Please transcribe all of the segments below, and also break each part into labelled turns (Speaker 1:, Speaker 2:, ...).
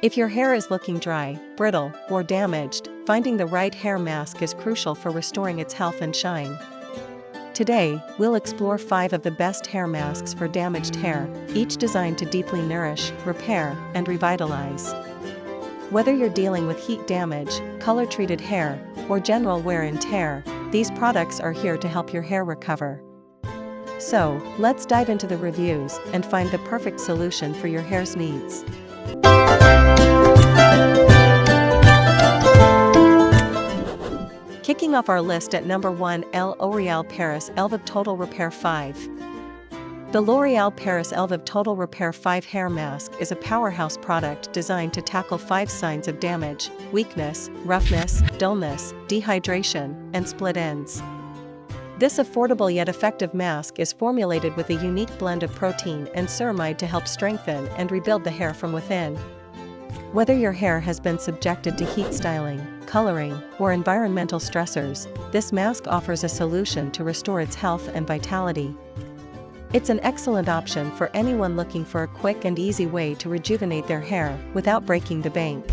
Speaker 1: If your hair is looking dry, brittle, or damaged, finding the right hair mask is crucial for restoring its health and shine. Today, we'll explore 5 of the best hair masks for damaged hair, each designed to deeply nourish, repair, and revitalize. Whether you're dealing with heat damage, color-treated hair, or general wear and tear, these products are here to help your hair recover. So, let's dive into the reviews and find the perfect solution for your hair's needs. Kicking off our list at number 1, L'Oréal Paris Elvive Total Repair 5. The L'Oréal Paris Elvive Total Repair 5 hair mask is a powerhouse product designed to tackle 5 signs of damage: weakness, roughness, dullness, dehydration, and split ends. This affordable yet effective mask is formulated with a unique blend of protein and ceramide to help strengthen and rebuild the hair from within. Whether your hair has been subjected to heat styling, coloring, or environmental stressors, this mask offers a solution to restore its health and vitality. It's an excellent option for anyone looking for a quick and easy way to rejuvenate their hair without breaking the bank.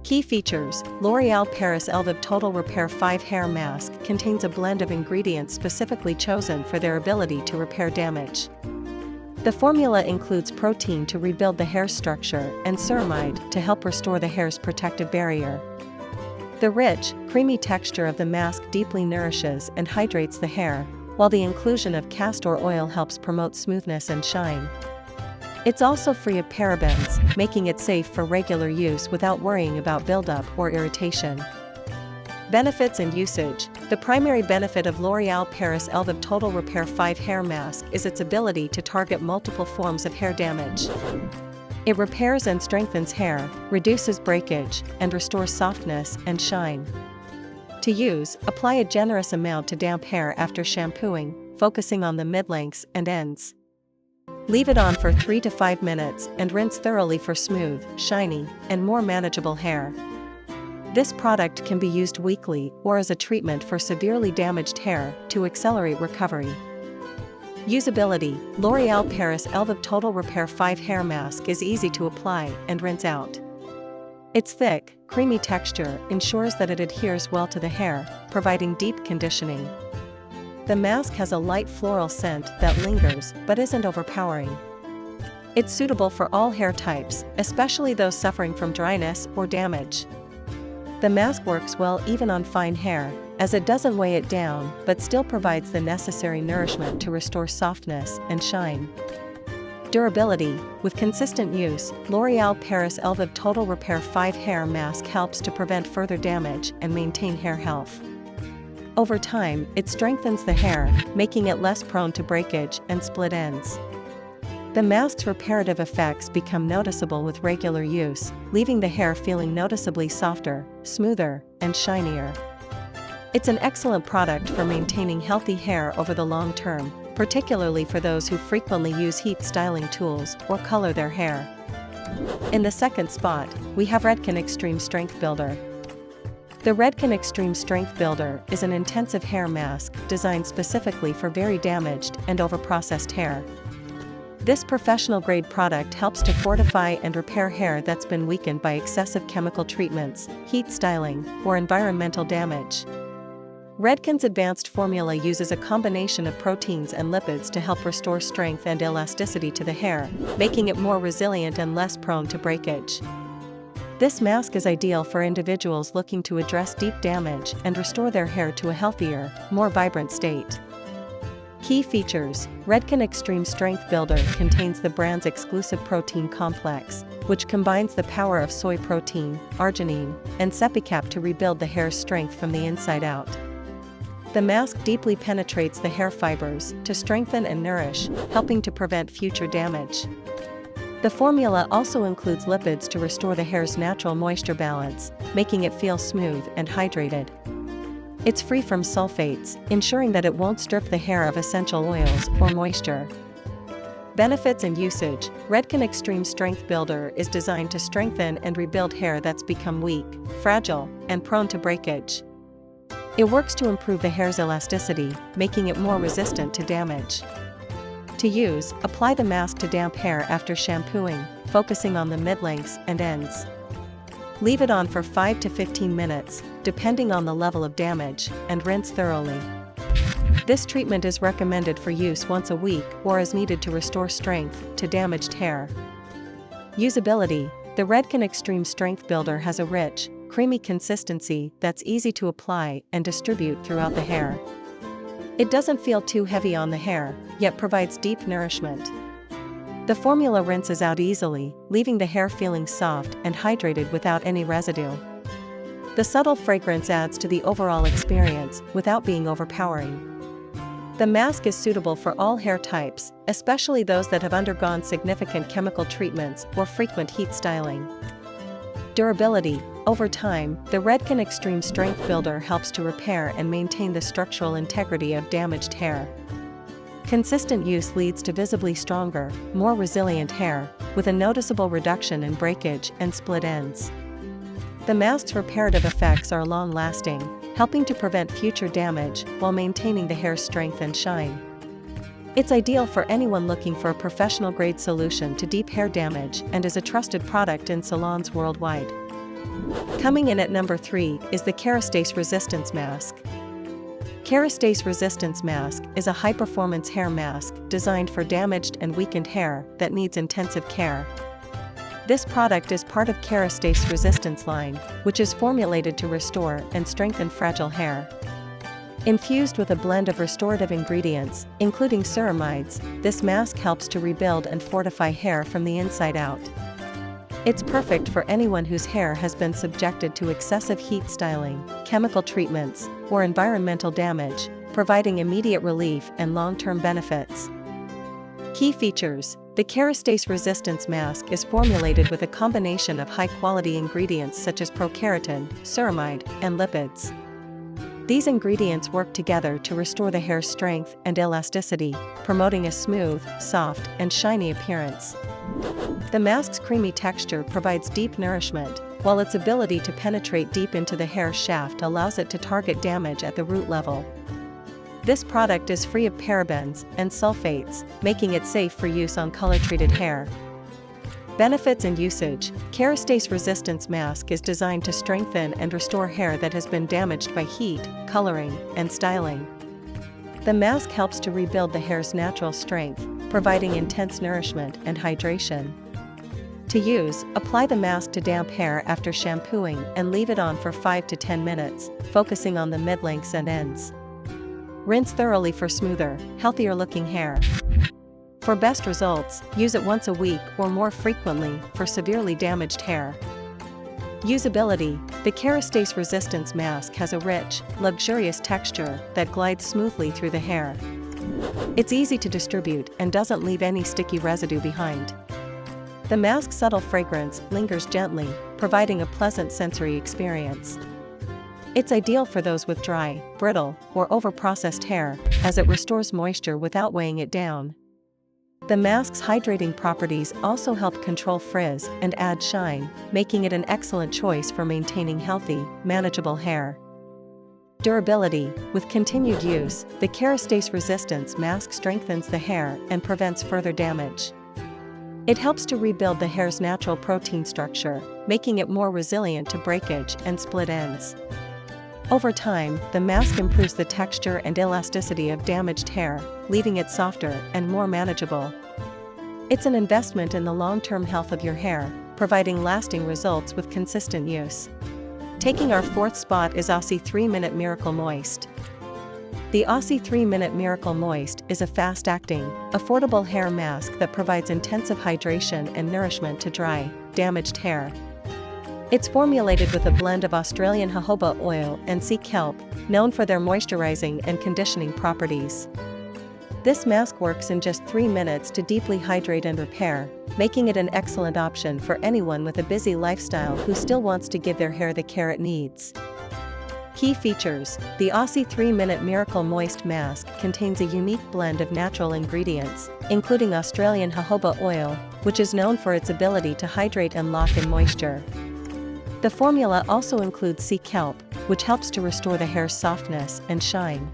Speaker 1: Key features: L'Oréal Paris Elvive Total Repair 5 hair mask contains a blend of ingredients specifically chosen for their ability to repair damage. The formula includes protein to rebuild the hair structure and ceramide to help restore the hair's protective barrier. The rich, creamy texture of the mask deeply nourishes and hydrates the hair, while the inclusion of castor oil helps promote smoothness and shine. It's also free of parabens, making it safe for regular use without worrying about buildup or irritation. Benefits and usage: the primary benefit of L'Oréal Paris Elvive Total Repair 5 hair mask is its ability to target multiple forms of hair damage. It repairs and strengthens hair, reduces breakage, and restores softness and shine. To use, apply a generous amount to damp hair after shampooing, focusing on the mid-lengths and ends. Leave it on for 3 to 5 minutes and rinse thoroughly for smooth, shiny, and more manageable hair. This product can be used weekly or as a treatment for severely damaged hair to accelerate recovery. Usability: L'Oréal Paris Elvive Total Repair 5 hair mask is easy to apply and rinse out. Its thick, creamy texture ensures that it adheres well to the hair, providing deep conditioning. The mask has a light floral scent that lingers but isn't overpowering. It's suitable for all hair types, especially those suffering from dryness or damage. The mask works well even on fine hair, as it doesn't weigh it down but still provides the necessary nourishment to restore softness and shine. Durability: with consistent use, L'Oréal Paris Elvive Total Repair 5 hair mask helps to prevent further damage and maintain hair health. Over time, it strengthens the hair, making it less prone to breakage and split ends. The mask's reparative effects become noticeable with regular use, leaving the hair feeling noticeably softer, smoother, and shinier. It's an excellent product for maintaining healthy hair over the long term, particularly for those who frequently use heat styling tools or color their hair. In the second spot, we have Redken Extreme Strength Builder. The Redken Extreme Strength Builder is an intensive hair mask designed specifically for very damaged and overprocessed hair. This professional-grade product helps to fortify and repair hair that's been weakened by excessive chemical treatments, heat styling, or environmental damage. Redken's advanced formula uses a combination of proteins and lipids to help restore strength and elasticity to the hair, making it more resilient and less prone to breakage. This mask is ideal for individuals looking to address deep damage and restore their hair to a healthier, more vibrant state. Key features: Redken Extreme Strength Builder contains the brand's exclusive protein complex, which combines the power of soy protein, arginine, and sepicap to rebuild the hair's strength from the inside out. The mask deeply penetrates the hair fibers to strengthen and nourish, helping to prevent future damage. The formula also includes lipids to restore the hair's natural moisture balance, making it feel smooth and hydrated. It's free from sulfates, ensuring that it won't strip the hair of essential oils or moisture. Benefits and usage: Redken Extreme Strength Builder is designed to strengthen and rebuild hair that's become weak, fragile, and prone to breakage. It works to improve the hair's elasticity, making it more resistant to damage. To use, apply the mask to damp hair after shampooing, focusing on the mid-lengths and ends. Leave it on for 5 to 15 minutes, depending on the level of damage, and rinse thoroughly. This treatment is recommended for use once a week or as needed to restore strength to damaged hair. Usability: the Redken Extreme Strength Builder has a rich, creamy consistency that's easy to apply and distribute throughout the hair. It doesn't feel too heavy on the hair, yet provides deep nourishment. The formula rinses out easily, leaving the hair feeling soft and hydrated without any residue. The subtle fragrance adds to the overall experience without being overpowering. The mask is suitable for all hair types, especially those that have undergone significant chemical treatments or frequent heat styling. Durability: over time, the Redken Extreme Strength Builder helps to repair and maintain the structural integrity of damaged hair. Consistent use leads to visibly stronger, more resilient hair, with a noticeable reduction in breakage and split ends. The mask's reparative effects are long-lasting, helping to prevent future damage while maintaining the hair's strength and shine. It's ideal for anyone looking for a professional-grade solution to deep hair damage and is a trusted product in salons worldwide. Coming in at number 3 is the Kérastase Resistance Mask. Kérastase Resistance Mask is a high-performance hair mask designed for damaged and weakened hair that needs intensive care. This product is part of Kérastase Resistance line, which is formulated to restore and strengthen fragile hair. Infused with a blend of restorative ingredients, including ceramides, this mask helps to rebuild and fortify hair from the inside out. It's perfect for anyone whose hair has been subjected to excessive heat styling, chemical treatments, or environmental damage, providing immediate relief and long-term benefits. Key features: the Kérastase Resistance Mask is formulated with a combination of high-quality ingredients such as procaratin, ceramide, and lipids. These ingredients work together to restore the hair's strength and elasticity, promoting a smooth, soft, and shiny appearance. The mask's creamy texture provides deep nourishment, while its ability to penetrate deep into the hair shaft allows it to target damage at the root level. This product is free of parabens and sulfates, making it safe for use on color-treated hair. Benefits and usage: Kérastase Resistance Mask is designed to strengthen and restore hair that has been damaged by heat, coloring, and styling. The mask helps to rebuild the hair's natural strength, providing intense nourishment and hydration. To use, apply the mask to damp hair after shampooing and leave it on for 5 to 10 minutes, focusing on the mid-lengths and ends. Rinse thoroughly for smoother, healthier-looking hair. For best results, use it once a week or more frequently for severely damaged hair. Usability: the Kérastase Resistance Mask has a rich, luxurious texture that glides smoothly through the hair. It's easy to distribute and doesn't leave any sticky residue behind. The mask's subtle fragrance lingers gently, providing a pleasant sensory experience. It's ideal for those with dry, brittle, or over-processed hair, as it restores moisture without weighing it down. The mask's hydrating properties also help control frizz and add shine, making it an excellent choice for maintaining healthy, manageable hair. Durability: with continued use, the Kérastase Resistance Mask strengthens the hair and prevents further damage. It helps to rebuild the hair's natural protein structure, making it more resilient to breakage and split ends. Over time, the mask improves the texture and elasticity of damaged hair, leaving it softer and more manageable. It's an investment in the long-term health of your hair, providing lasting results with consistent use. Taking our 4th spot is Aussie 3-Minute Miracle Moist. The Aussie 3-Minute Miracle Moist is a fast-acting, affordable hair mask that provides intensive hydration and nourishment to dry, damaged hair. It's formulated with a blend of Australian jojoba oil and sea kelp, known for their moisturizing and conditioning properties. This mask works in just 3 minutes to deeply hydrate and repair, making it an excellent option for anyone with a busy lifestyle who still wants to give their hair the care it needs. Key features: the Aussie 3-Minute Miracle Moist Mask contains a unique blend of natural ingredients, including Australian jojoba oil, which is known for its ability to hydrate and lock in moisture. The formula also includes sea kelp, which helps to restore the hair's softness and shine.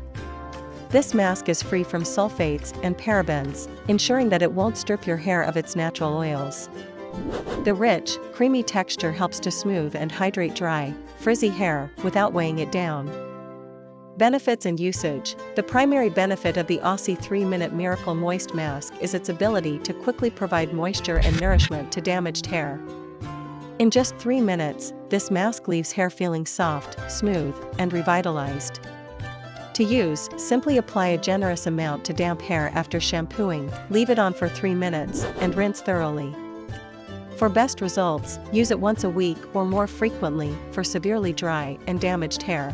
Speaker 1: This mask is free from sulfates and parabens, ensuring that it won't strip your hair of its natural oils. The rich, creamy texture helps to smooth and hydrate dry, frizzy hair without weighing it down. Benefits and usage. The primary benefit of the Aussie 3-Minute Miracle Moist Mask is its ability to quickly provide moisture and nourishment to damaged hair. In just 3 minutes, this mask leaves hair feeling soft, smooth, and revitalized. To use, simply apply a generous amount to damp hair after shampooing, leave it on for 3 minutes, and rinse thoroughly. For best results, use it once a week or more frequently for severely dry and damaged hair.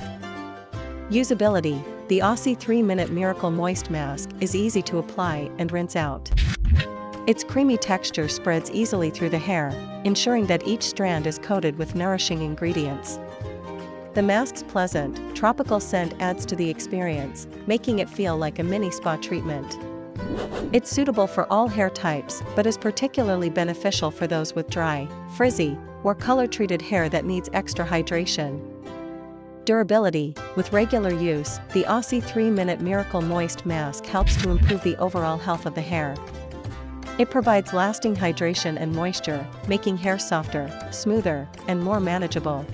Speaker 1: Usability. The Aussie 3-Minute Miracle Moist Mask is easy to apply and rinse out. Its creamy texture spreads easily through the hair, ensuring that each strand is coated with nourishing ingredients. The mask's pleasant, tropical scent adds to the experience, making it feel like a mini spa treatment. It's suitable for all hair types, but is particularly beneficial for those with dry, frizzy, or color-treated hair that needs extra hydration. Durability. With regular use, the Aussie 3-Minute Miracle Moist Mask helps to improve the overall health of the hair. It provides lasting hydration and moisture, making hair softer, smoother, and more manageable.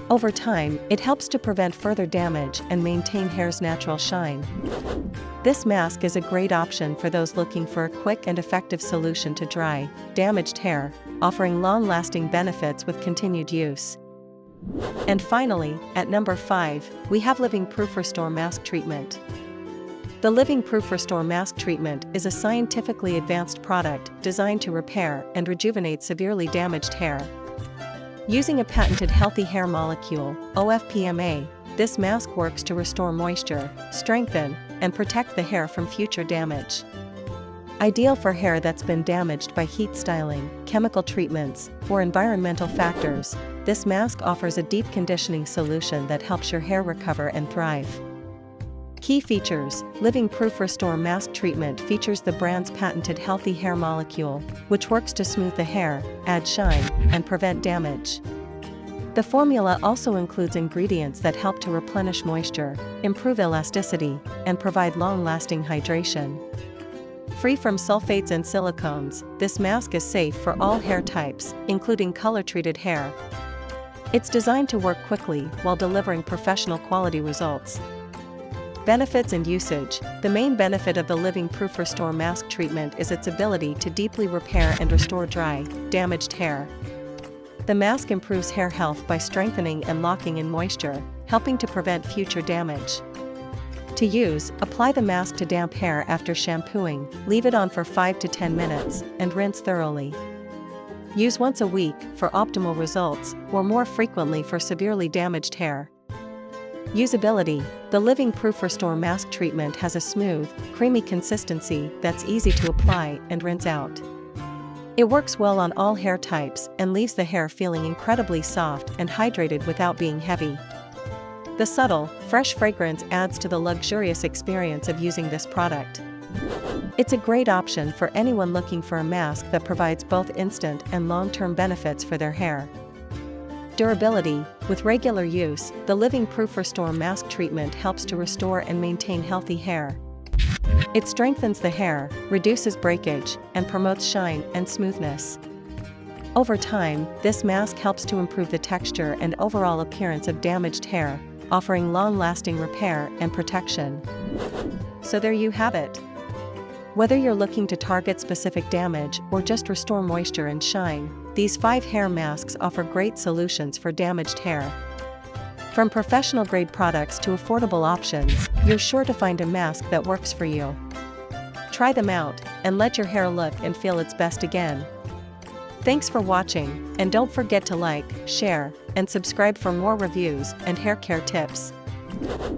Speaker 1: Over time, it helps to prevent further damage and maintain hair's natural shine. This mask is a great option for those looking for a quick and effective solution to dry, damaged hair, offering long-lasting benefits with continued use. And finally, at number 5, we have Living Proof Restore Mask Treatment. The Living Proof Restore Mask Treatment is a scientifically advanced product designed to repair and rejuvenate severely damaged hair. Using a patented healthy hair molecule, OFPMA, this mask works to restore moisture, strengthen, and protect the hair from future damage. Ideal for hair that's been damaged by heat styling, chemical treatments, or environmental factors, this mask offers a deep conditioning solution that helps your hair recover and thrive. Key features. Living Proof Restore Mask Treatment features the brand's patented healthy hair molecule, which works to smooth the hair, add shine, and prevent damage. The formula also includes ingredients that help to replenish moisture, improve elasticity, and provide long-lasting hydration. Free from sulfates and silicones, this mask is safe for all hair types, including color-treated hair. It's designed to work quickly while delivering professional quality results. Benefits and usage. The main benefit of the Living Proof Restore Mask Treatment is its ability to deeply repair and restore dry, damaged hair. The mask improves hair health by strengthening and locking in moisture, helping to prevent future damage. To use, apply the mask to damp hair after shampooing, leave it on for 5 to 10 minutes, and rinse thoroughly. Use once a week for optimal results, or more frequently for severely damaged hair. Usability. The Living Proof Restore Mask Treatment has a smooth, creamy consistency that's easy to apply and rinse out. It works well on all hair types and leaves the hair feeling incredibly soft and hydrated without being heavy. The subtle, fresh fragrance adds to the luxurious experience of using this product. It's a great option for anyone looking for a mask that provides both instant and long-term benefits for their hair. Durability. With regular use, the Living Proof Restore Mask Treatment helps to restore and maintain healthy hair. It strengthens the hair, reduces breakage, and promotes shine and smoothness. Over time, this mask helps to improve the texture and overall appearance of damaged hair, offering long-lasting repair and protection. So there you have it. Whether you're looking to target specific damage or just restore moisture and shine, these 5 hair masks offer great solutions for damaged hair. From professional-grade products to affordable options, you're sure to find a mask that works for you. Try them out, and let your hair look and feel its best again. Thanks for watching, and don't forget to like, share, and subscribe for more reviews and hair care tips.